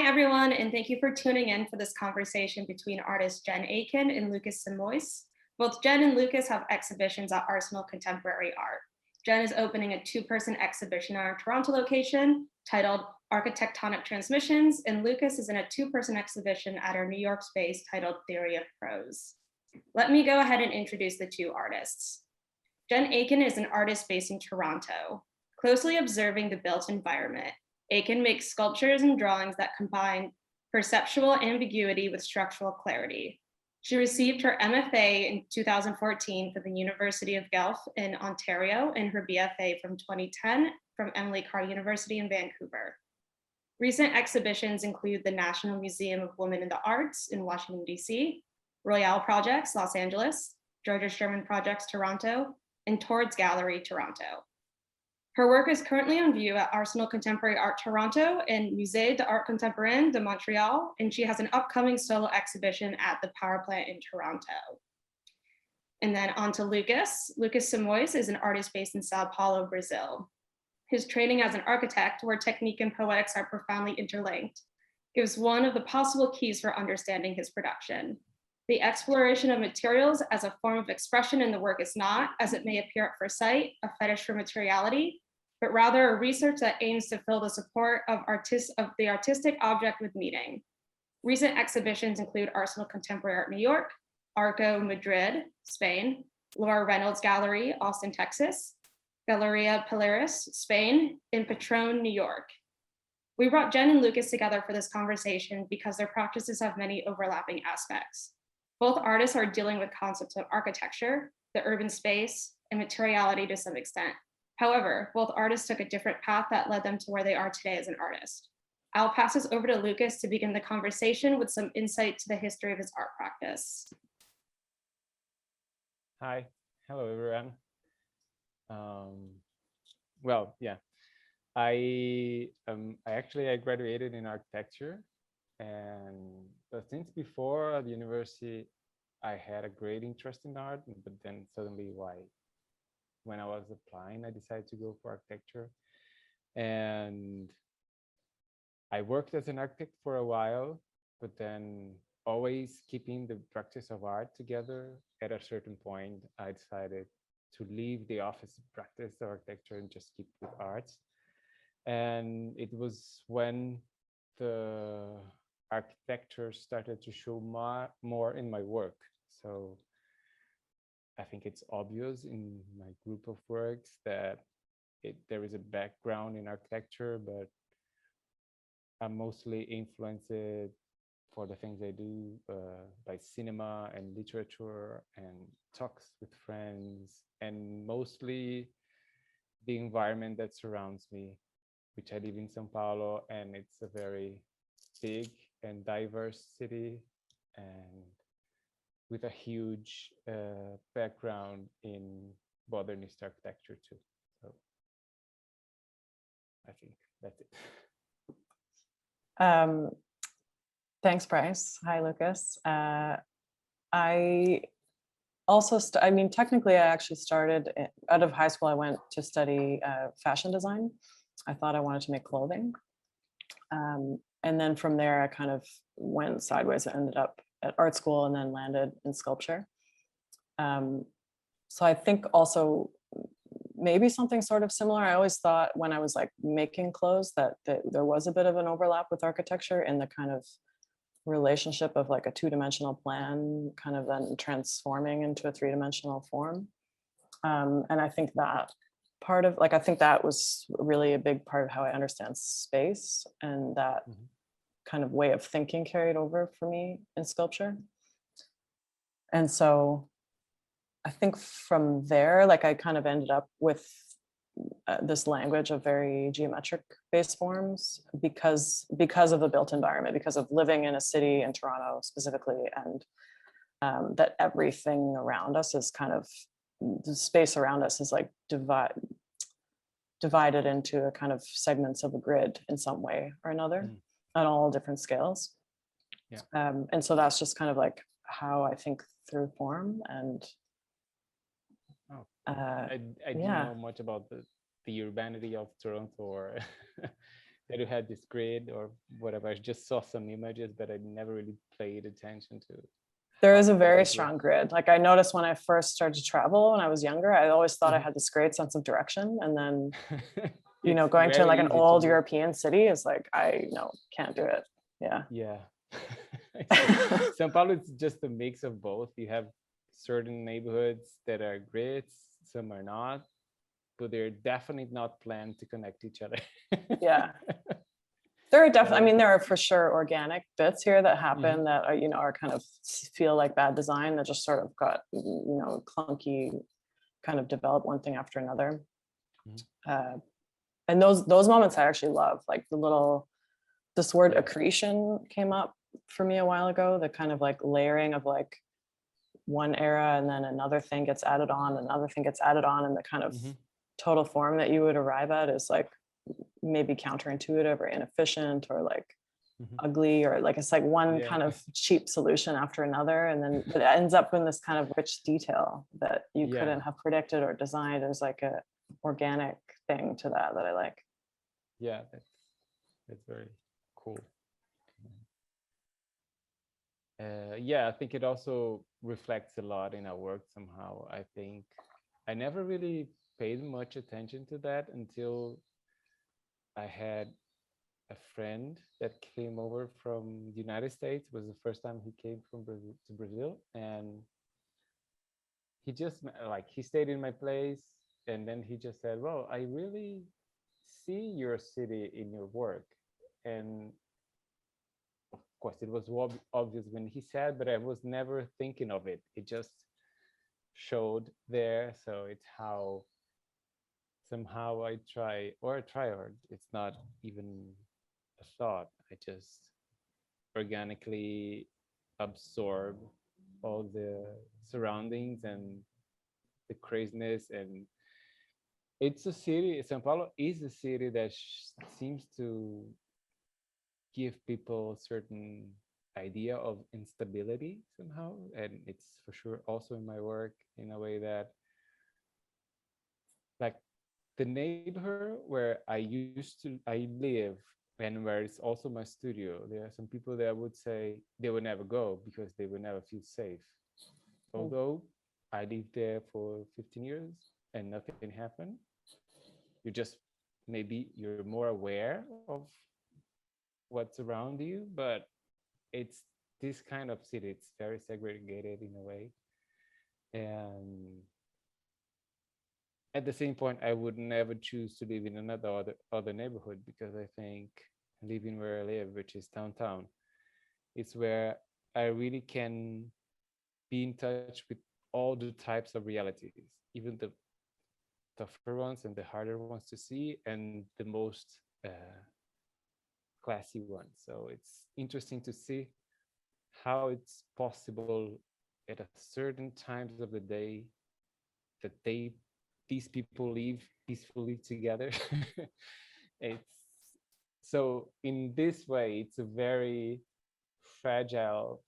everyone, and thank you for tuning in for this conversation between artists Jen Aitken and Lucas Simões. Both Jen and Lucas have exhibitions at Arsenal Contemporary Art. Jen is opening a two-person exhibition at our Toronto location titled Architectonic Transmissions, and Lucas is in a two-person exhibition at our New York space titled Theory of Prose. Let me go ahead and introduce the two artists. Jen Aitken is an artist based in Toronto. Closely observing the built environment, Aitken makes sculptures and drawings that combine perceptual ambiguity with structural clarity. She received her MFA in 2014 from the University of Guelph in Ontario and her BFA from 2010 from Emily Carr University in Vancouver. Recent exhibitions include the National Museum of Women in the Arts in Washington, DC, Royale Projects, Los Angeles, Georgia Sherman Projects, Toronto, and Towards Gallery, Toronto. Her work is currently on view at Arsenal Contemporary Art Toronto and Musée d'Art Contemporain de Montréal, and she has an upcoming solo exhibition at the Power Plant in Toronto. And then on to Lucas. Lucas Simões is an artist based in Sao Paulo, Brazil. His training as an architect, where technique and poetics are profoundly interlinked, gives one of the possible keys for understanding his production. The exploration of materials as a form of expression in the work is not, as it may appear at first sight, a fetish for materiality, but rather a research that aims to fill the support of the artistic object with meaning. Recent exhibitions include Arsenal Contemporary Art New York, Arco Madrid, Spain, Laura Reynolds Gallery, Austin, Texas, Galeria Polaris, Spain, and Patron, New York. We brought Jen and Lucas together for this conversation because their practices have many overlapping aspects. Both artists are dealing with concepts of architecture, the urban space, and materiality to some extent. However, both artists took a different path that led them to where they are today as an artist. I'll pass this over to Lucas to begin the conversation with some insight to the history of his art practice. Hi, hello everyone. I graduated in architecture, but since before the university, I had a great interest in art, but then suddenly when I was applying, I decided to go for architecture. And I worked as an architect for a while, but then always keeping the practice of art together. At a certain point, I decided to leave the office practice of architecture and just keep with arts. And it was when the architecture started to show more in my work. So I think it's obvious in my group of works that there is a background in architecture, but I'm mostly influenced for the things I do by cinema and literature and talks with friends, and mostly the environment that surrounds me, which I live in São Paulo, and it's a very big and diverse city, and with a huge background in modernist architecture too. So I think that's it. Thanks, Bryce. Hi, Lucas. I also, technically I actually started out of high school. I went to study fashion design. I thought I wanted to make clothing. And then from there, I kind of went sideways. I ended up at art school and then landed in sculpture. So I think also maybe something sort of similar. I always thought when I was like making clothes that there was a bit of an overlap with architecture in the kind of relationship of like a two-dimensional plan kind of then transforming into a three-dimensional form. And I think that part of I think that was really a big part of how I understand space, and that kind of way of thinking carried over for me in sculpture. And so I think from there, I kind of ended up with this language of very geometric based forms because of the built environment, because of living in a city in Toronto specifically, and that everything around us is kind of, the space around us is like divided into a kind of segments of a grid in some way or another on all different scales. Yeah. And so that's just kind of like how I think through form. And I didn't know much about the urbanity of Toronto or that you had this grid or whatever. I just saw some images, but I never really paid attention to. There is a how very it strong works. grid. Like I noticed when I first started to travel when I was younger, I always thought I Mhm. had this great sense of direction. And then, It's going to very like an easy to old do. European city is like, can't do it. Yeah. Yeah. São Paulo is just a mix of both. You have certain neighborhoods that are great, some are not, but they're definitely not planned to connect each other. Yeah. There are definitely, I So, mean, there are for sure organic bits here that happen mhm. that are, are kind of feel like bad design that just sort of got, clunky, kind of develop one thing after another. Mhm. And those moments I actually love, like this word Yeah. accretion came up for me a while ago, the kind of like layering of like one era and then another thing gets added on, another thing gets added on, and the kind of Mhm. total form that you would arrive at is like maybe counterintuitive or inefficient or like Mhm. ugly, or like it's like one Yeah. kind of cheap solution after another, and then it ends up in this kind of rich detail that you Yeah. couldn't have predicted or designed. There's like a organic thing to that I like. Yeah, that's very cool. Yeah, I think it also reflects a lot in our work somehow. I think I never really paid much attention to that until I had a friend that came over from the United States. It was the first time he came from Brazil to Brazil, and he just like he stayed in my place, and then he just said, "Well, I really see your city in your work," and of course it was obvious when he said, but I was never thinking of it. It just showed there. So it's how somehow I try, or it's not even a thought. I just organically absorb all the surroundings and the craziness. And it's a city, Sao Paulo is a city that seems to give people a certain idea of instability somehow. And it's for sure also in my work in a way that, like, the neighborhood where I live and where it's also my studio, there are some people that would say they would never go because they would never feel safe. Although I lived there for 15 years and nothing happened, you just maybe you're more aware of what's around you, but it's this kind of city. It's very segregated in a way, and at the same point, I would never choose to live in another other neighborhood because I think living where I live, which is downtown, is where I really can be in touch with all the types of realities, even the tougher ones and the harder ones to see, and the most classy ones. So it's interesting to see how it's possible at a certain times of the day that these people live peacefully together. It's so in this way, it's a very fragile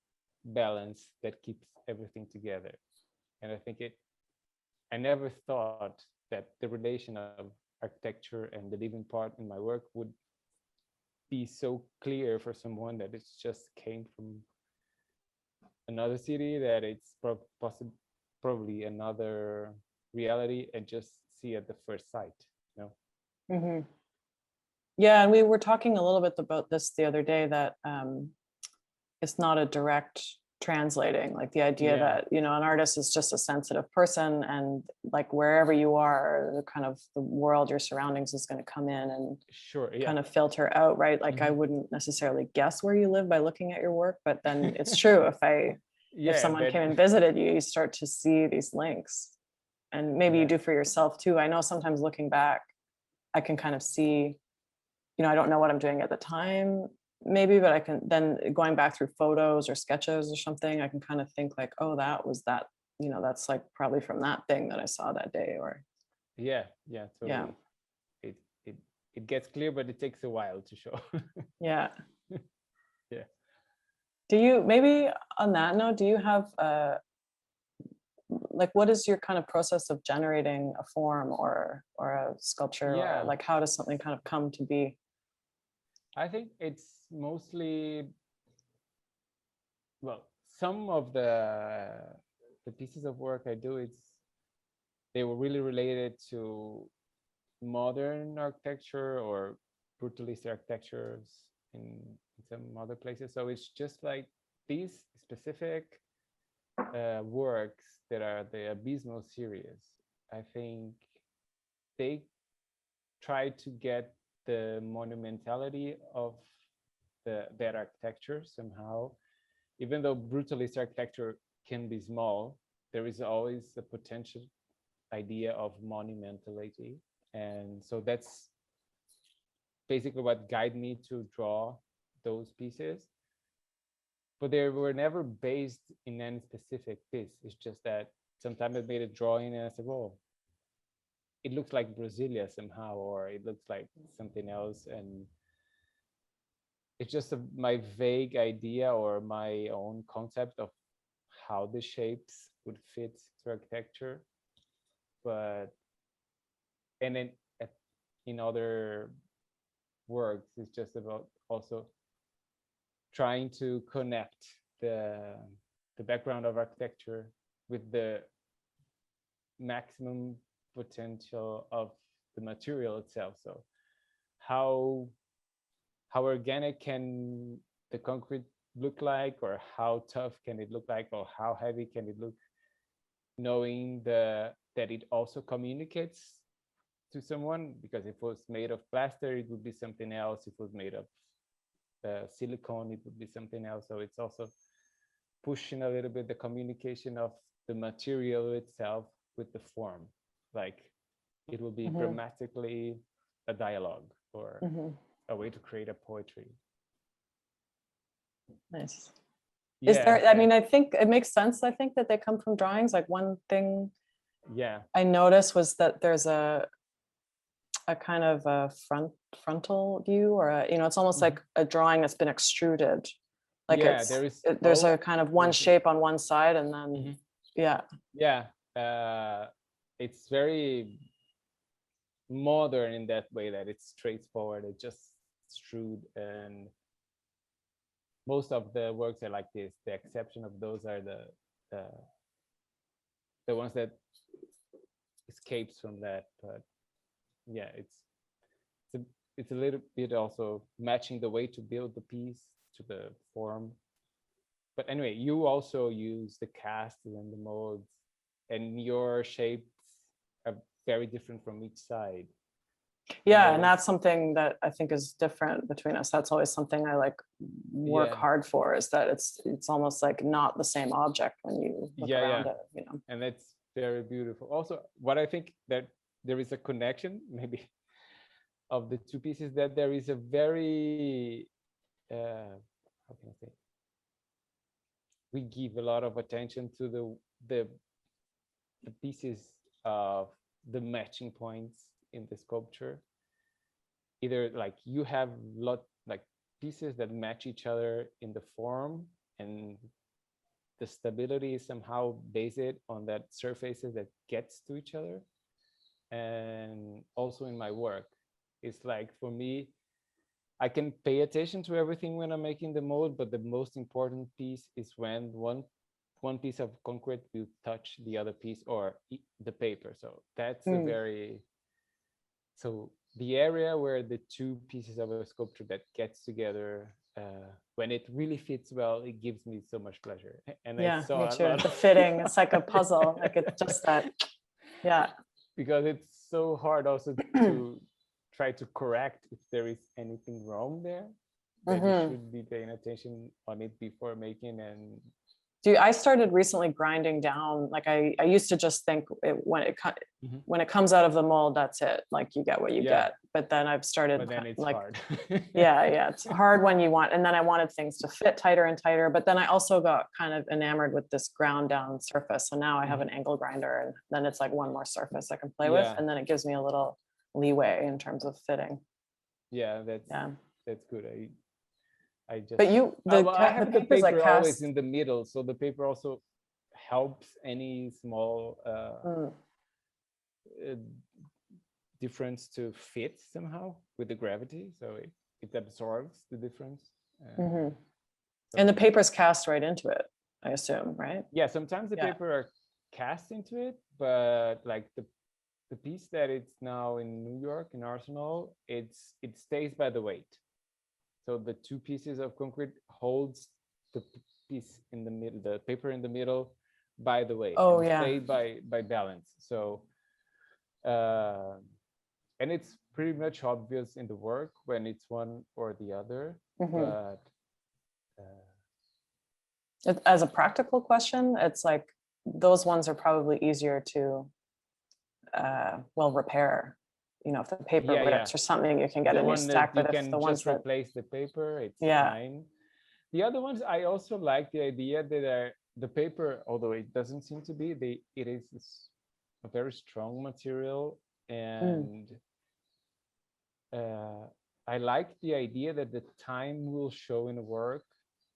balance that keeps everything together. And I think I never thought that the relation of architecture and the living part in my work would be so clear for someone that it just came from another city, that it's probably another reality, and just see at the first sight, you know. Mm-hmm. Yeah, and we were talking a little bit about this the other day, that it's not a direct translating, like the idea Yeah, that an artist is just a sensitive person, and like wherever you are, the kind of the world, your surroundings is going to come in and sure. Yeah. kind of filter out, right? Like I Mhm. wouldn't necessarily guess where you live by looking at your work, but then it's true, if Yeah, someone that came and visited you, you start to see these links, and maybe you yeah. do for yourself too. I know sometimes looking back, I can kind of see, I don't know what I'm doing at the time, maybe, but I can then, going back through photos or sketches or something, I can kind of think like, oh, that was that, that's like probably from that thing that I saw that day, or Yeah, yeah, yeah, totally. It it it gets clear, but it takes a while to show. yeah. Yeah. Do you, maybe on that note, do you have like, what is your kind of process of generating a form or a sculpture, or Yeah. like how does something kind of come to be? I think it's mostly, well, some of the pieces of work I do, they were really related to modern architecture or brutalist architectures in some other places. So it's just like these specific works that are the Abismo series. I think they try to get the monumentality of that architecture somehow. Even though brutalist architecture can be small, there is always a potential idea of monumentality. And so that's basically what guided me to draw those pieces. But they were never based in any specific piece. It's just that sometimes I made a drawing and I said, well, it looks like Brasilia somehow, or it looks like something else. And it's just my vague idea or my own concept of how the shapes would fit to architecture. But, and then in other works, it's just about also trying to connect the background of architecture with the maximum potential of the material itself. So how organic can the concrete look like, or how tough can it look like, or how heavy can it look, knowing that it also communicates to someone, because if it was made of plaster, it would be something else. If it was made of silicone, it would be something else. So it's also pushing a little bit the communication of the material itself with the form. Like it will be grammatically a dialogue, or a way to create a poetry. Nice. Yeah, is there, I mean, I think it makes sense. I think that they come from drawings. Like one thing I noticed was that there's a kind of a frontal view, or it's almost like a drawing that's been extruded. Like there's a kind of one shape on one side, and then it's very modern in that way, that it's straightforward. It just extrude, and most of the works are like this. The exception of those are the ones that escapes from that. But yeah, it's a little bit also matching the way to build the piece to the form. But anyway, you also use the casts and the molds, and your shapes are very different from each side. Yeah, and that's something that I think is different between us. That's always something I like work hard for, is that it's almost like not the same object when you look around it, And that's very beautiful. Also, what I think that there is a connection maybe of the two pieces, that there is a very how can I say, we give a lot of attention to the pieces of the matching points in the sculpture. Either like you have like pieces that match each other in the form, and the stability is somehow based on that surfaces that gets to each other. And also in my work, it's like, for me, I can pay attention to everything when I'm making the mold, but the most important piece is when one piece of concrete will touch the other piece, or the paper. So that's a very, so the area where the two pieces of a sculpture that gets together, when it really fits well, it gives me so much pleasure. And I saw me too. The fitting, it's like a puzzle. Like it's just that, because it's so hard also to try to correct if there is anything wrong there. That you should be paying attention on it before making. And I started recently grinding down. Like I used to just think when it comes out of the mold, that's it. Like you get what you get. But then I've started, but then it's like, hard. It's hard when you want. And then I wanted things to fit tighter and tighter. But then I also got kind of enamored with this ground down surface. So now I have an angle grinder, and then it's like one more surface I can play with, and then it gives me a little leeway in terms of fitting. That's good. I just, but I have the paper like always in the middle, so the paper also helps any small difference to fit somehow with the gravity. So it absorbs the difference. And so- the paper's cast right into it, I assume, right? Yeah, sometimes the Yeah. paper are cast into it, but like the piece that it's now in New York in Arsenal, it stays by the weight. So the two pieces of concrete holds the piece in the middle, the paper in the middle, by the weight. Oh, and yeah. stay by balance. So and it's pretty much obvious in the work when it's one or the other, but As a practical question, it's like those ones are probably easier to repair. You know, if the paper Yeah, rips or something, you can get a new one that stack. you But if can the ones just that, replace the paper, it's Yeah. fine. The other ones, I also like the idea that the paper, although it doesn't seem to be, it is a very strong material, and I like the idea that the time will show in the work,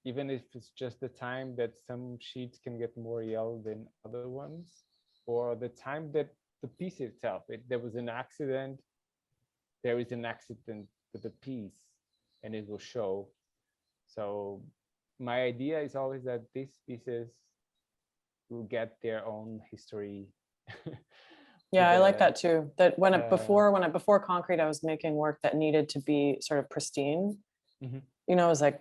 even if it's just the time that some sheets can get more yellow than other ones, or the time that the piece itself, there was an accident, there is an accident with the piece, and it will show. So my idea is always that these pieces will get their own history. yeah, I like that The- too. That when before concrete, I was making work that needed to be sort of pristine. Mhm. You know, it was like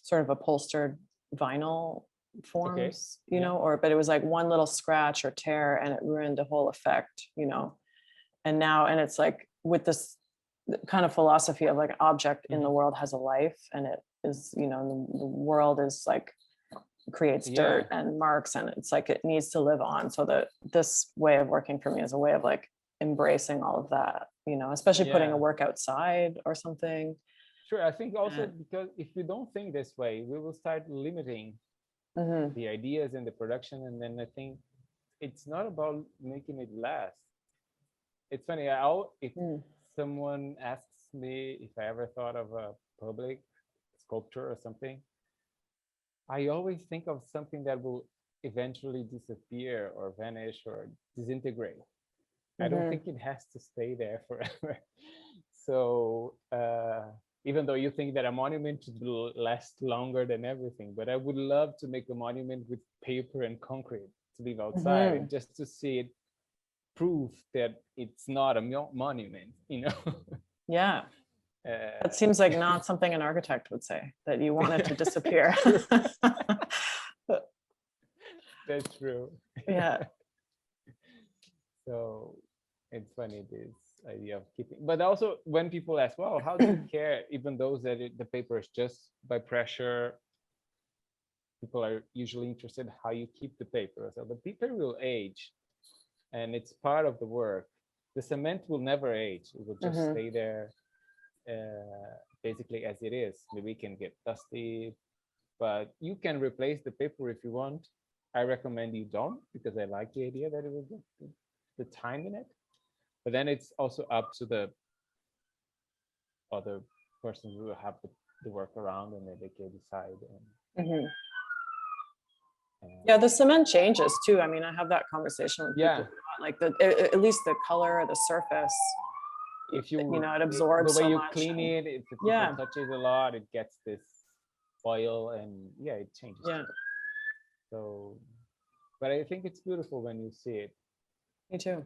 sort of upholstered vinyl forms, you yeah. know, but it was like one little scratch or tear and it ruined the whole effect, you know. And it's like with this kind of philosophy of like an object in the world has a life, and it is, you know, the world is like creates dirt and marks, and it's like it needs to live on. So that this way of working for me is a way of like embracing all of that, you know, especially putting a Yeah. work outside or something. Sure, I think also because if we don't think this way, we will start limiting the ideas and the production, and then I think it's not about making it last. It's funny, if someone asks me if I ever thought of a public sculpture or something, I always think of something that will eventually disappear or vanish or disintegrate. I don't think it has to stay there forever. So even though you think that a monument should last longer than everything, but I would love to make a monument with paper and concrete to leave outside and just to see it prove that it's not a monument, you know? Yeah. That seems like not something an architect would say, that you want it to disappear. That's true. Yeah. So it's funny, this idea of keeping, but also when people ask, well, how do you care, even those that the paper is just by pressure, people are usually interested how you keep the paper. So the paper will age, and it's part of the work. The cement will never age. It will just stay there basically as it is. Maybe it can get dusty, but you can replace the paper if you want. I recommend you don't, because I like the idea that it will get the time in it. But then it's also up to the other person who will have the work around, and then they can decide. Yeah, the cement changes too. I mean, I have that conversation with people, like at least the color of the surface. If you know, it absorbs the way so you much. clean it, if the people touch it a lot, it gets this oil, and it changes. Yeah. So, but I think it's beautiful when you see it. Me too.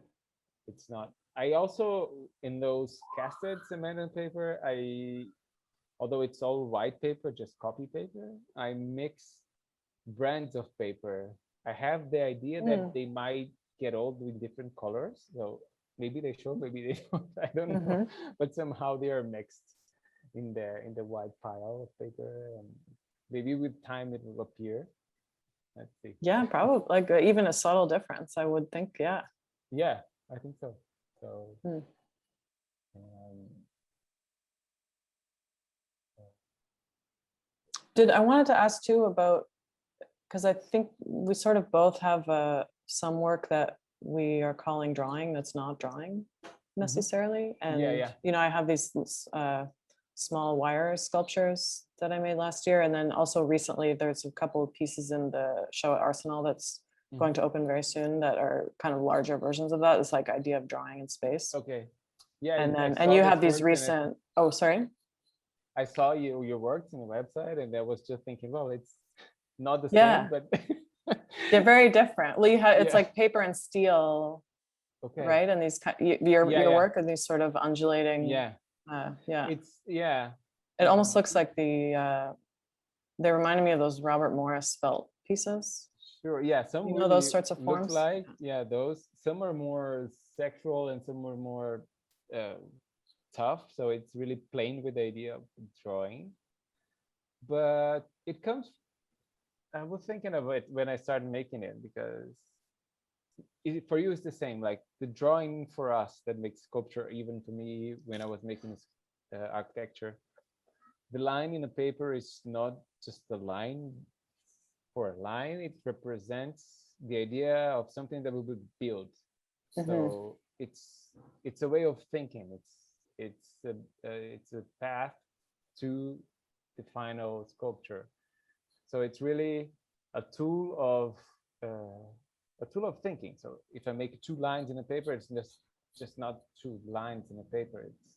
It's not. I also, in those casted cement and paper, although it's all white paper, just copy paper, I mix brands of paper. I have the idea that they might get old with different colors. So maybe they should, maybe they don't. I don't know. But somehow they are mixed in the white pile of paper, and maybe with time it will appear. Let's see. Yeah, probably like even a subtle difference, I would think. Yeah. Yeah, I think so. So. I wanted to ask too about, because I think we sort of both have some work that we are calling drawing that's not drawing necessarily. And, you know, I have these small wire sculptures that I made last year. And then also recently, there's a couple of pieces in the show at Arsenal that's going to open very soon that are kind of larger versions of that. It's like idea of drawing in space. Okay. Yeah. And then, and you have these recent, oh, sorry. I saw your works in the website, and I was just thinking, well, it's not the Yeah. same, but They're very different. Well, you have, it's Yeah. like paper and steel, okay. right? And these your Yeah, yeah. work are these sort of undulating. Yeah, Yeah. it's yeah. It almost looks like they reminded me of those Robert Morris felt pieces. Sure. Yeah, some You know those really sorts of look forms? like, yeah, those. Some are more sexual and some are more tough. So it's really playing with the idea of drawing. But it comes, I was thinking of it when I started making it, because for you it's the same, like the drawing for us that makes sculpture, even to me when I was making architecture, the line in the paper is not just a line for a line, it represents the idea of something that will be built. So it's a way of thinking, it's a path to the final sculpture. So it's really a tool of thinking. So if I make 2 lines in a paper, it's just not 2 lines in a paper, it's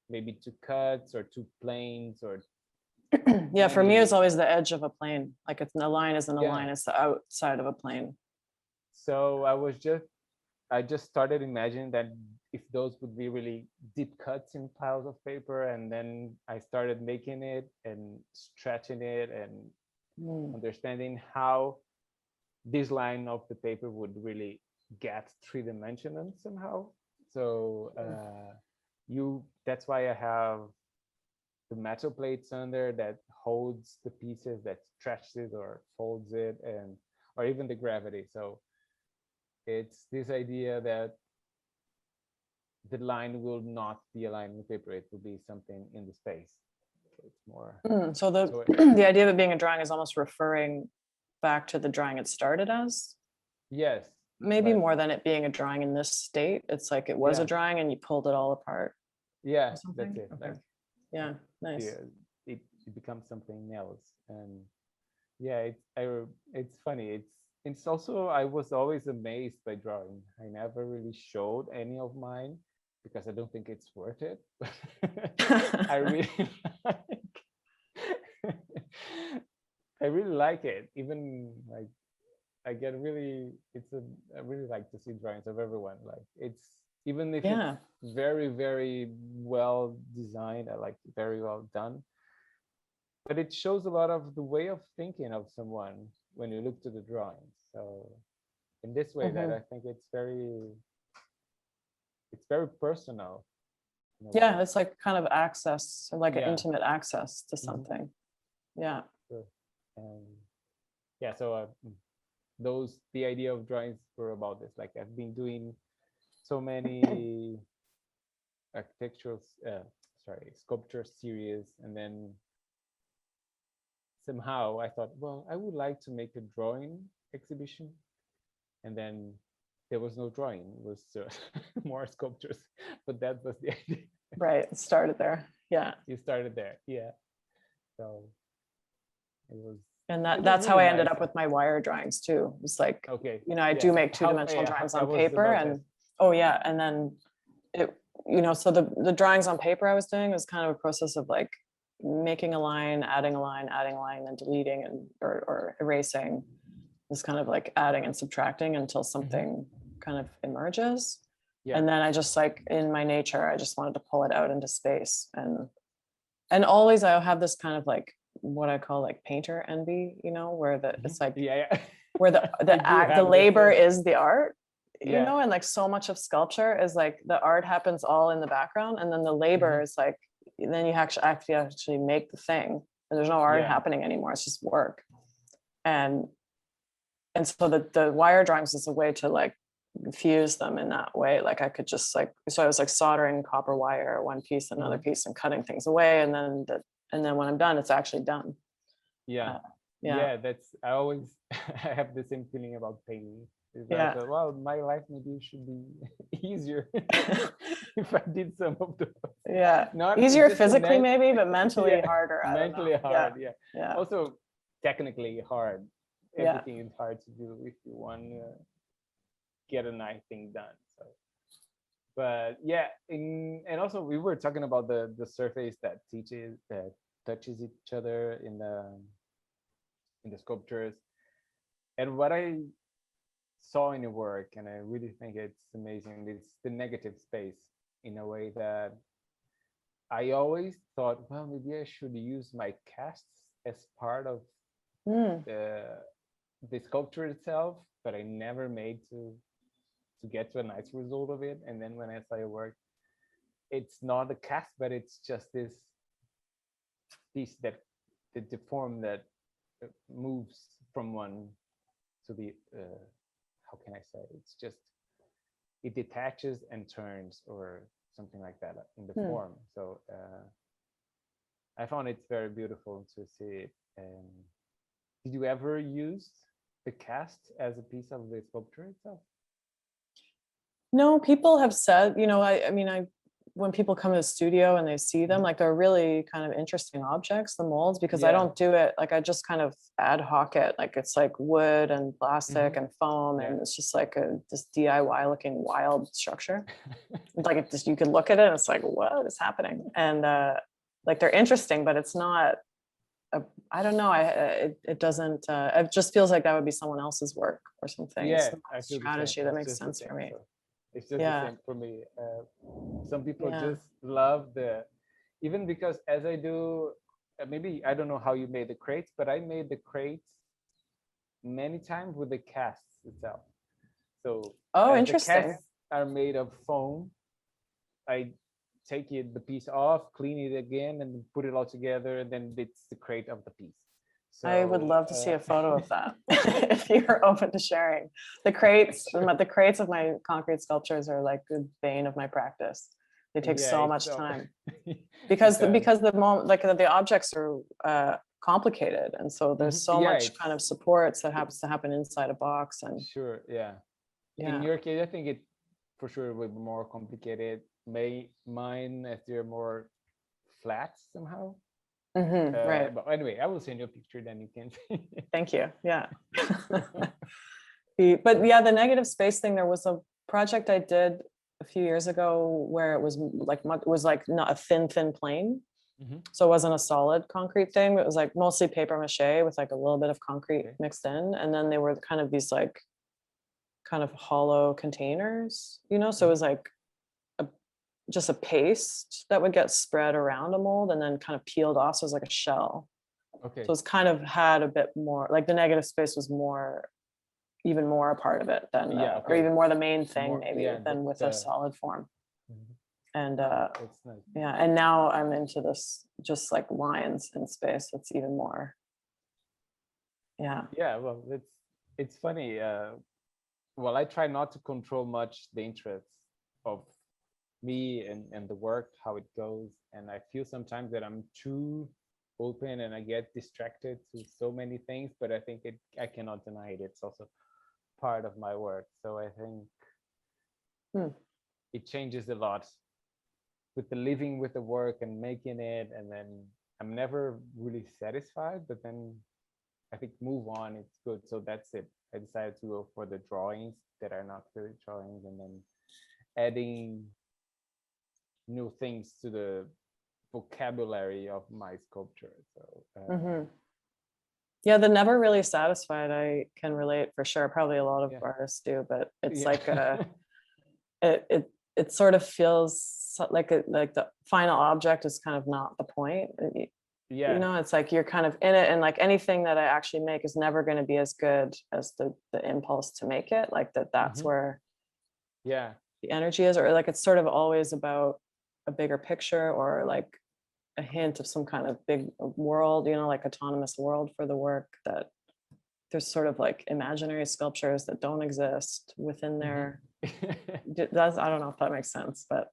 maybe 2 cuts or 2 planes or Yeah, for me, many- it's always the edge of a plane. Like it's the line isn't a Yeah. line, it's the outside of a plane. So I just started imagining that if those would be really deep cuts in piles of paper, and then I started making it and stretching it and understanding how this line of the paper would really get 3-dimensional somehow. So that's why I have the metal plates under that holds the pieces, that stretches it or folds it, or even the gravity. So it's this idea that the line will not be a line in the paper, it will be something in the space. So it's more. So the idea of it being a drawing is almost referring back to the drawing it started as. Yes. Maybe but- more than it being a drawing in this state. It's like it was a Yeah. drawing and you pulled it all apart. Yeah, something? that's it. Okay. Like, Yeah, nice. yeah, it becomes something else. And yeah, it's funny. It's also, I was always amazed by drawing. I never really showed any of mine because I don't think it's worth it. I really like I really like it. Even like I really like to see drawings of everyone. Like it's, even if Yeah. it's very, very well designed, I like very well done. But it shows a lot of the way of thinking of someone when you look to the drawings. So in this way, that I think it's very personal. in a Yeah, way. it's like kind of access, like an Yeah. intimate access to something. Yeah. Sure. And yeah, so the idea of drawings were about this. Like I've been doing so many sculpture series, and then somehow I thought, well, I would like to make a drawing exhibition, and then there was no drawing, it was more sculptures, but that was the idea. Right. It started there. Yeah. You started there, yeah. So it was. And It was that's how really I ended nice. up with my wire drawings too. It's like, Okay. I do make two-dimensional drawings on paper, and oh yeah, and then so the drawings on paper I was doing was kind of a process of like making a line, adding a line, and deleting and or erasing, this kind of like adding and subtracting until something kind of emerges. Yeah. And then I just, like, in my nature, I just wanted to pull it out into space, and always I have this kind of like what I call like painter envy, where it's like where the labor is the art, and like so much of sculpture is like the art happens all in the background, and then the labor is like, then you actually make the thing, and there's no art happening anymore, it's just work. And so the wire drawings is a way to like fuse them in that way. Like I could just like, so I was like soldering copper wire, one piece, another piece, and cutting things away, and then when I'm done, it's actually done. Yeah. That's, I always I have the same feeling about painting. It's like, well, my life maybe should be easier if I did some of those. Yeah. Not easier just physically maybe, but mentally harder. Mentally hard, yeah. Also technically hard. Everything is hard to do if you want to get a nice thing done. So But yeah, and also we were talking about the surface that touches each other in the sculptures, and what I saw in your work, and I really think it's amazing, it's the negative space, in a way that I always thought, well, maybe I should use my casts as part of the sculpture itself, but I never made to get to a nice result of it. And then when I saw your work, it's not a cast, but it's just this piece that the form that moves from one to the how can I say, it's just, it detaches and turns or something like that in the form. So I found it very beautiful to see it. Did you ever use the cast as a piece of the sculpture itself? No, people have said, I mean, when people come to the studio and they see them, like they're really kind of interesting objects, the molds, because I don't do it, like I just kind of ad hoc it, like it's like wood and plastic and foam, and it's just like this DIY looking wild structure. Like it just, you can look at it and it's like, what is happening? And like they're interesting, but it's not, I don't know, it doesn't, it just feels like that would be someone else's work or something. Yeah, It's not a strategy that makes sense for me. So it's just the same for me. Some people just love even because as I do, maybe I don't know how you made the crates, but I made the crates many times with the casts itself. So interesting. the casts are made of foam. I take the piece off, clean it again, and put it all together, and then it's the crate of the piece. So, I would love to see a photo of that if you're open to sharing. The crates of my concrete sculptures are like the bane of my practice. They take so much time because the objects are complicated, and so there's so much kind of supports that happens to happen inside a box. And in your case, I think it for sure will be more complicated. Mine, as they're more flat somehow. Right. But anyway, I will send you a picture, then you can see. Thank you. Yeah. But yeah, the negative space thing, there was a project I did a few years ago where it was like not a thin plane. So it wasn't a solid concrete thing. It was like mostly paper mache with like a little bit of concrete mixed in. And then they were kind of these like kind of hollow containers, so it was like just a paste that would get spread around a mold and then kind of peeled off. So it was like a shell. Okay. So it's kind of had a bit more, like the negative space was even more a part of it than, or even more the main thing than with a solid form. And it's nice. and now I'm into this just like lines in space. It's even more. Yeah, well, it's funny. Well, I try not to control much the interests of me and the work, how it goes, and I feel sometimes that I'm too open and I get distracted to so many things, but I think I cannot deny it. It's also part of my work. So I think it changes a lot with the living with the work and making it, and then I'm never really satisfied, but then I think move on, it's good. So that's it. I decided to go for the drawings that are not really drawings, and then adding new things to the vocabulary of my sculpture. So yeah, the never really satisfied, I can relate for sure. Probably a lot of artists do, but it's like it sort of feels like the final object is kind of not the point. It's like you're kind of in it, and like anything that I actually make is never going to be as good as the impulse to make it. Like that's where the energy is, or like it's sort of always about a bigger picture or like a hint of some kind of big world, like autonomous world for the work, that there's sort of like imaginary sculptures that don't exist within there. I don't know if that makes sense, but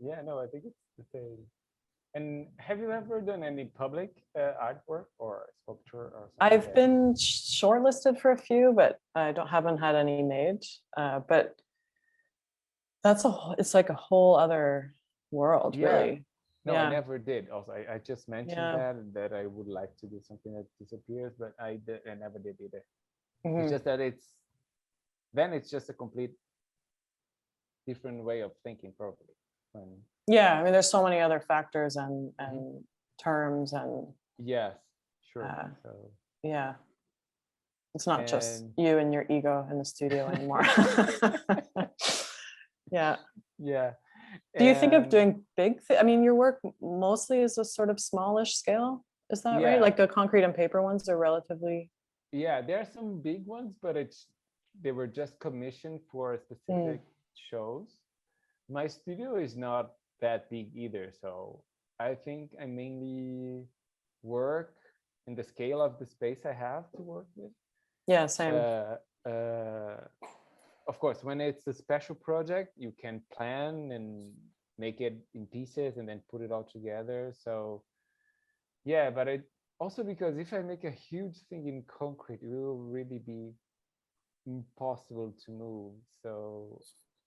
no, I think it's the same. And have you ever done any public artwork or sculpture or something? I've been shortlisted for a few, but I haven't had any made. But it's like a whole other world, really. No, I never did. Also, I just mentioned that I would like to do something that disappears, but I never did either. It's just that it's just a complete different way of thinking probably. Yeah, I mean, there's so many other factors and terms and Yes, sure. So yeah, it's not just and you and your ego in the studio anymore. Yeah. yeah. Do you think of And doing big I mean, your work mostly is a sort of smallish scale, is that right? yeah, Like the concrete and paper ones are relatively yeah, there are some big ones, but they were just commissioned for specific shows. My studio is not that big either, so I think I mainly work in the scale of the space I have to work with. yeah, same. Of course, when it's a special project, you can plan and make it in pieces and then put it all together. So yeah, but it also, because if I make a huge thing in concrete, it will really be impossible to move. So,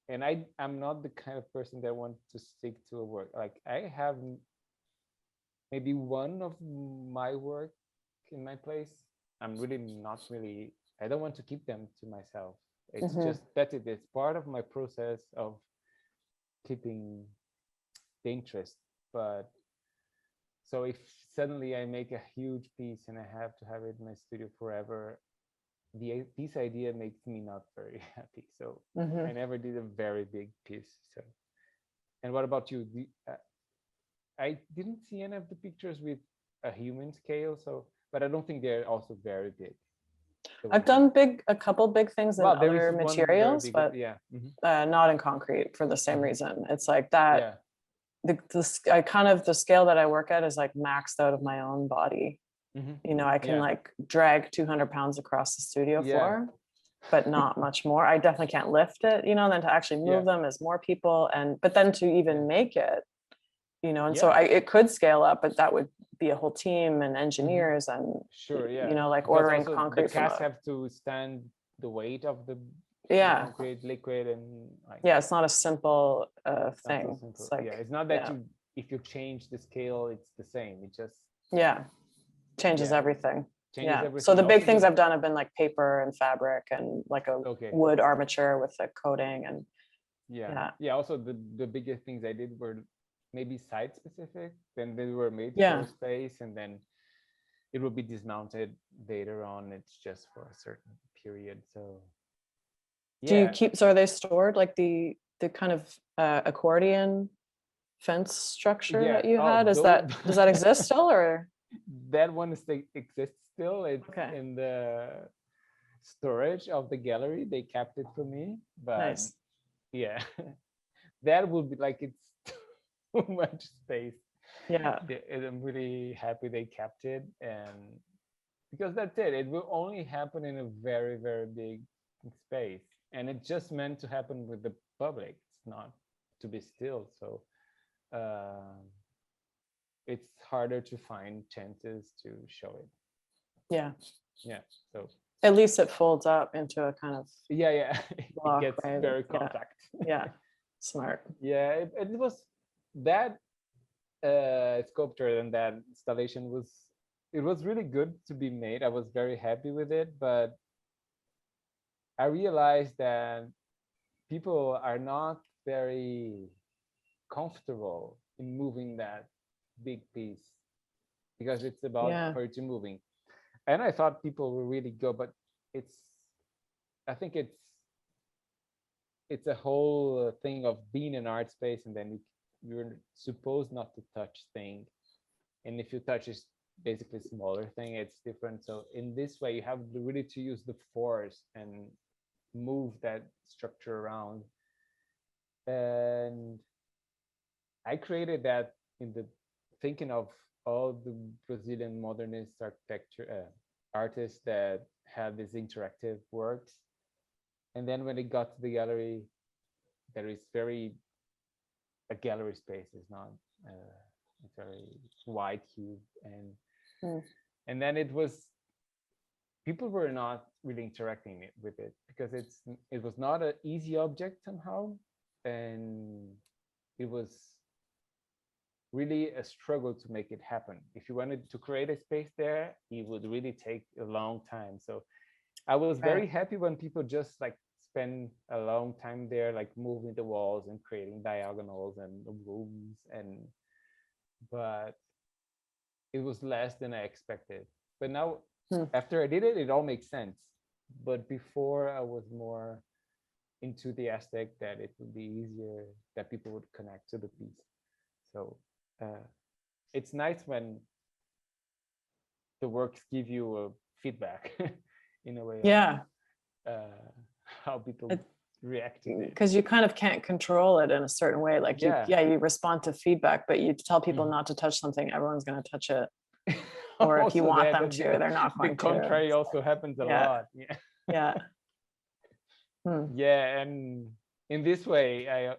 and I'm not the kind of person that wants to stick to a work. Like I have maybe one of my work in my place. I'm really not really, I don't want to keep them to myself. It's just that it's part of my process of keeping the interest. But so if suddenly I make a huge piece and I have to have it in my studio forever, this idea makes me not very happy. So I never did a very big piece. So, and what about you? I didn't see any of the pictures with a human scale. So, but I don't think they're also very big. I've done a couple big things in other materials, but not in concrete for the same reason. It's like that. I kind of, the scale that I work at is like maxed out of my own body. You know, I can like drag 200 pounds across the studio floor, but not much more. I definitely can't lift it, you know, and then to actually move them is more people. But then to even make it, you know, and so it could scale up, but that would be a whole team and engineers and, you know, like ordering concrete. The cast have to stand the weight of the concrete liquid and like, it's not a simple thing. So it's like, it's not that if you change the scale, it's the same. It just changes everything. Everything. So the big things I've done have been like paper and fabric and like a wood armature with a coating and also the biggest things I did were maybe site specific, then they were made for space, and then it will be dismounted later on. It's just for a certain period. So do you keep, so are they stored like the kind of accordion fence structure that you had? Does that exist still, or that one exists still? It's in the storage of the gallery. They kept it for me, but that would be like, it's too much space. I'm really happy they kept it, and because that's it. It will only happen in a very, very big space, and it's just meant to happen with the public. It's not to be still. So it's harder to find chances to show it. So at least it folds up into a kind of block, it gets very compact. Smart. It was that sculpture and that installation was really good to be made. I was very happy with it, but I realized that people are not very comfortable in moving that big piece because it's about furniture moving. And I thought people will really go, but I think it's a whole thing of being in art space, and then you're supposed not to touch things, and if you touch it's basically a smaller thing, it's different. So in this way you have really to use the force and move that structure around. And I created that in the thinking of all the Brazilian modernist architecture artists that have these interactive works. And then when it got to the gallery, there is a gallery space is not a very wide cube, and then people were not really interacting with it because it was not an easy object somehow, and it was really a struggle to make it happen. If you wanted to create a space there, it would really take a long time. So I was very happy when people just like spend a long time there, like moving the walls and creating diagonals and rooms, but it was less than I expected. But now, after I did it, it all makes sense. But before, I was more enthusiastic that it would be easier, that people would connect to the piece. So it's nice when the works give you a feedback in a way. Yeah. How people react to it. Because you kind of can't control it in a certain way. Like you respond to feedback, but you tell people not to touch something, everyone's going to touch it. Or if you want them to, they're not going to. The contrary also happens a lot. Yeah. Yeah, and in this way,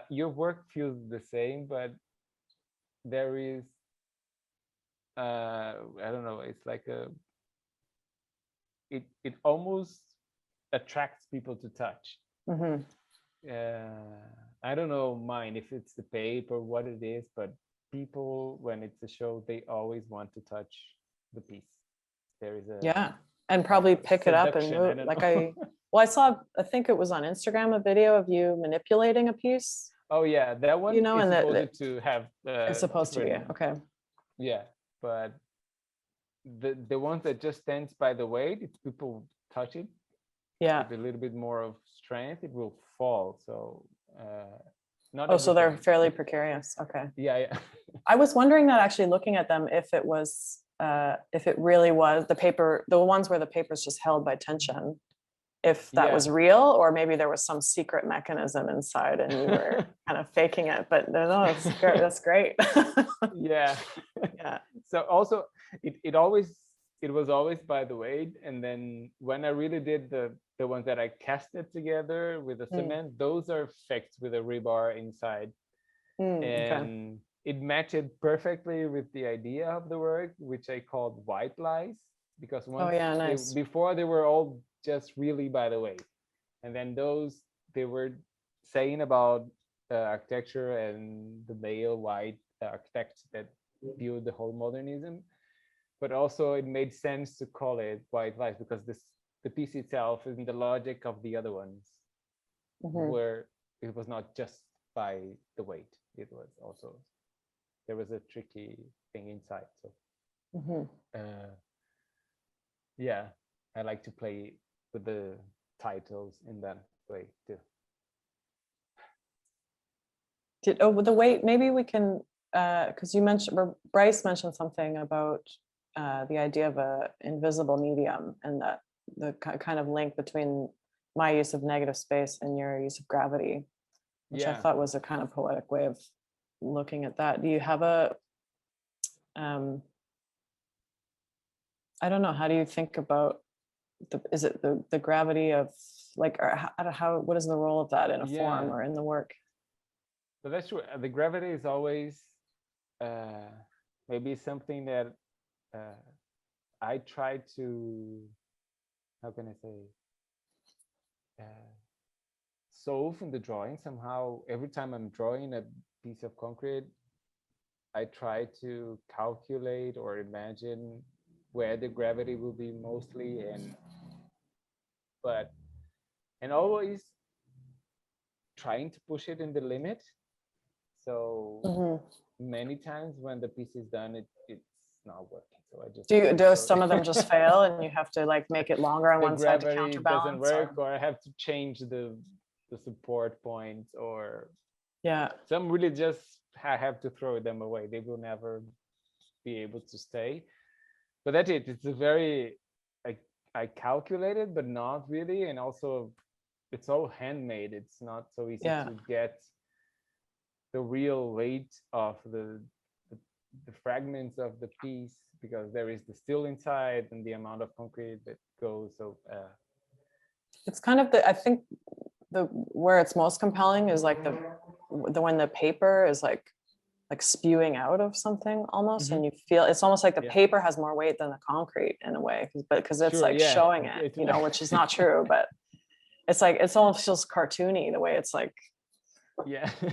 your work feels the same, but there is, I don't know, it's like it almost attracts people to touch. I don't know mine, if it's the paper, what it is, but people, when it's a show, they always want to touch the piece. There is a and probably pick it up and move. Like I saw, I think it was on Instagram, a video of you manipulating a piece. Oh yeah, that one. You know, is and supposed to have. It's supposed to be okay. Yeah, but the ones that just stands by the weight, if people touch it, with a little bit more of strength, it will fall. So not. So they're fairly precarious. Okay. Yeah. I was wondering that, actually, looking at them, if it really was the paper, the ones where the paper is just held by tension, if that was real, or maybe there was some secret mechanism inside and you were kind of faking it. But no, that's great. Yeah. So also it was always by the weight, and then when I really did the ones that I casted together with the cement, those are fixed with a rebar inside, and it matched perfectly with the idea of the work, which I called white lies, because once before they were all just really by the way, and then those, they were saying about architecture and the male white architects that build the whole modernism, but also it made sense to call it white lies because the piece itself is in the logic of the other ones, where it was not just by the weight, it was also, there was a tricky thing inside. So I like to play with the titles in that way too. The weight, maybe we can, because you mentioned, Bryce mentioned something about the idea of a invisible medium, and that the kind of link between my use of negative space and your use of gravity, which I thought was a kind of poetic way of looking at that. Do you have a I don't know, how do you think about is it the gravity of, like, or how what is the role of that in a form or in the work? So that's true. The gravity is always maybe something that I try to, how can I say, solve in the drawing somehow. Every time I'm drawing a piece of concrete, I try to calculate or imagine where the gravity will be mostly, and always trying to push it in the limit. So many times when the piece is done, it's not working. So I just do some of them just fail and you have to like make it longer on one side to counterbalance? Doesn't work, or I have to change the support points, or some really just I have to throw them away. They will never be able to stay. But that's it. It's a very I calculated, but not really, and also it's all handmade. It's not so easy to get the real weight of the fragments of the piece, because there is the steel inside and the amount of concrete that goes. So it's kind of I think where it's most compelling is like the when the paper is like spewing out of something almost, and you feel it's almost like the paper has more weight than the concrete in a way, because it's showing it, you know, which is not true, but it's like it almost feels cartoony the way it's like.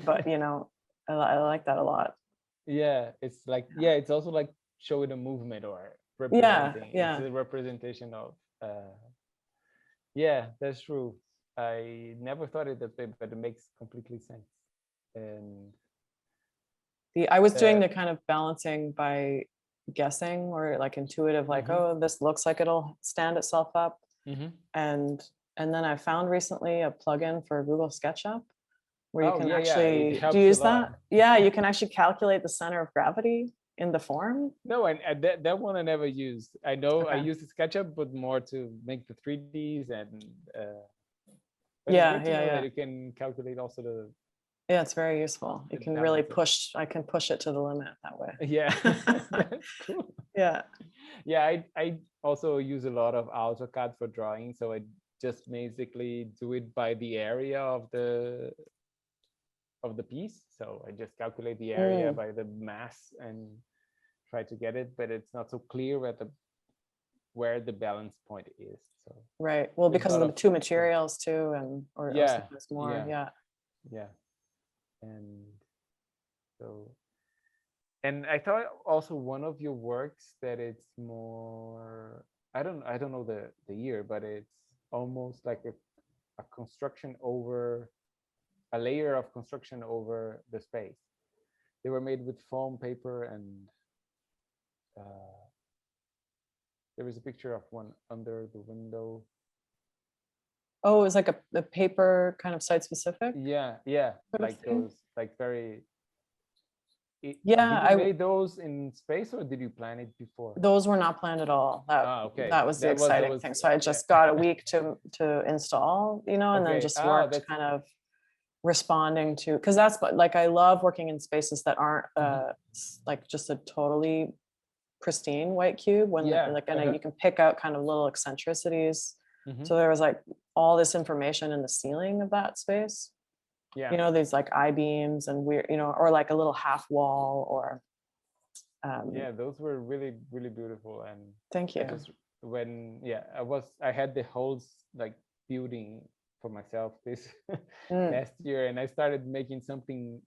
But you know, I like that a lot. It's like it's also like showing a movement or representing. It's a representation of that's true. I never thought it that way, but it makes completely sense. And I was doing the kind of balancing by guessing or like intuitive, like, oh, this looks like it'll stand itself up. And then I found recently a plugin for Google SketchUp where you can actually, do you use that? Yeah, you can actually calculate the center of gravity in the form. No, and that one I never used. I know I used the SketchUp, but more to make the 3Ds and but it's good to know that you can calculate also the. Yeah, it's very useful. You can really push, I can push it to the limit that way. Yeah, that's cool. Yeah. Yeah, I also use a lot of AutoCAD for drawing. So I just basically do it by the area of the piece. So I just calculate the area by the mass and try to get it, but it's not so clear where the balance point is. So right. Well, because of the two materials too, and or sometimes more. Yeah. And so, and I thought also one of your works that it's more, I don't know the year, but it's almost like a construction over a layer of construction over the space. They were made with foam paper, and there was a picture of one under the window. Oh, it was like a paper kind of site specific? Yeah. Like those, like very. Did Yeah, you made those in space, or did you plan it before? Those were not planned at all. That was the exciting thing. So I just got a week to install, and then just worked kind of responding to, because that's like, I love working in spaces that aren't like just a totally pristine white cube, when you can pick out kind of little eccentricities. So there was like all this information in the ceiling of that space. Yeah. These like I-beams and weird, or like a little half wall, or yeah, those were really, really beautiful. And thank you. I had the whole like building for myself this last year, and I started making something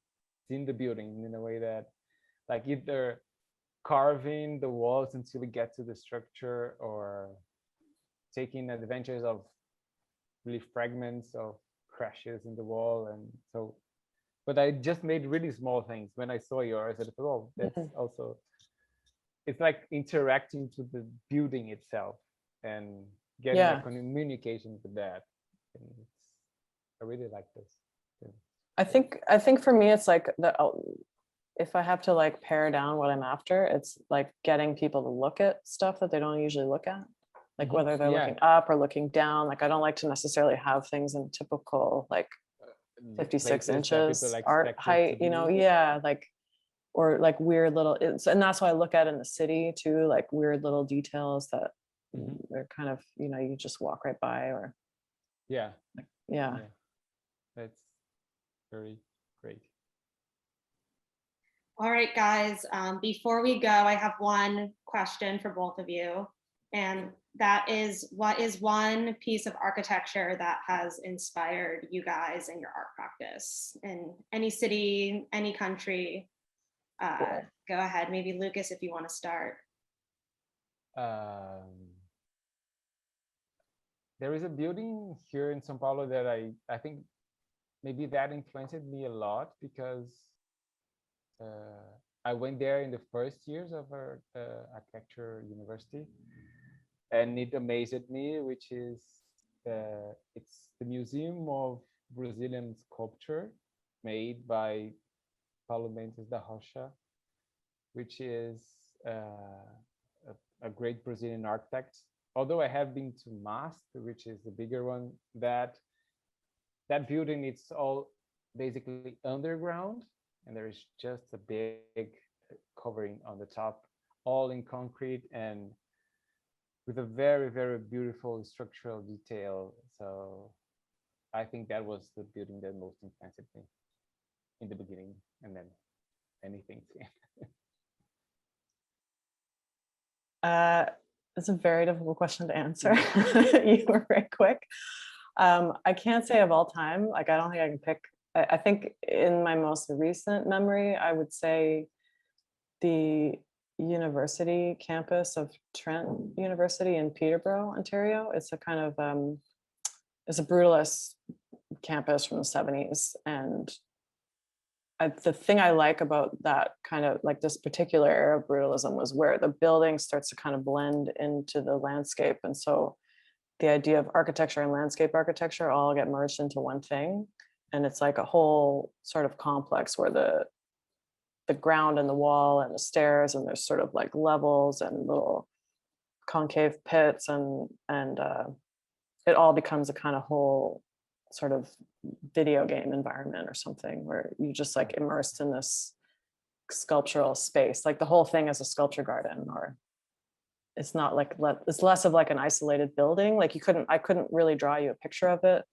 in the building in a way that like either carving the walls until we get to the structure, or taking adventures of really fragments of crashes in the wall. And so, but I just made really small things. When I saw yours, I thought, oh, that's also, it's like interacting to the building itself and getting a communication with that. And I really like this. I think for me, it's like if I have to like pare down what I'm after, it's like getting people to look at stuff that they don't usually look at. Like whether they're looking up or looking down. Like I don't like to necessarily have things in typical like 56 inches art height, like, or like weird little, and that's why I look at in the city too, like weird little details that they're kind of, you just walk right by, or that's very great. All right, guys, before we go, I have one question for both of you. And that is, what is one piece of architecture that has inspired you guys in your art practice in any city, any country? Go ahead, maybe Lucas, if you want to start. There is a building here in São Paulo that I think maybe that influenced me a lot, because I went there in the first years of our architecture university, and it amazed me, which is it's the Museum of Brazilian Sculpture, made by Paulo Mendes da Rocha, which is a great Brazilian architect. Although I have been to MAST, which is the bigger one, that building, it's all basically underground, and there is just a big covering on the top, all in concrete and with a very, very beautiful structural detail. So I think that was the building that most influenced me in the beginning, and then anything. It's a very difficult question to answer. You were very quick. I can't say of all time, like I don't think I can pick. I think in my most recent memory, I would say the university campus of Trent University in Peterborough, Ontario. It's a kind of is a brutalist campus from the 70s. And the thing I like about that kind of like this particular era of brutalism was where the building starts to kind of blend into the landscape. And so the idea of architecture and landscape architecture all get merged into one thing. And it's like a whole sort of complex where the ground and the wall and the stairs, and there's sort of like levels and little concave pits, and it all becomes a kind of whole sort of video game environment or something, where you just like immersed in this sculptural space. Like the whole thing is a sculpture garden, or it's not like, it's less of like an isolated building. Like I couldn't really draw you a picture of it.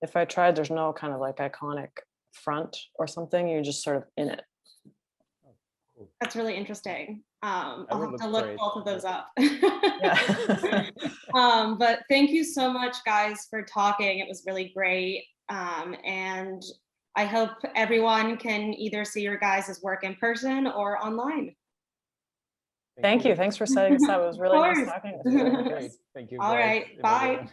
If I tried, there's no kind of like iconic front or something. You're just sort of in it. That's really interesting. I'll will have look to for look it. both of those up. Yeah. But thank you so much, guys, for talking. It was really great. And I hope everyone can either see your guys' work in person or online. Thank you. Thanks for setting this up. It was really nice talking with you. Great. Thank you. All guys, right. and Bye. everyone.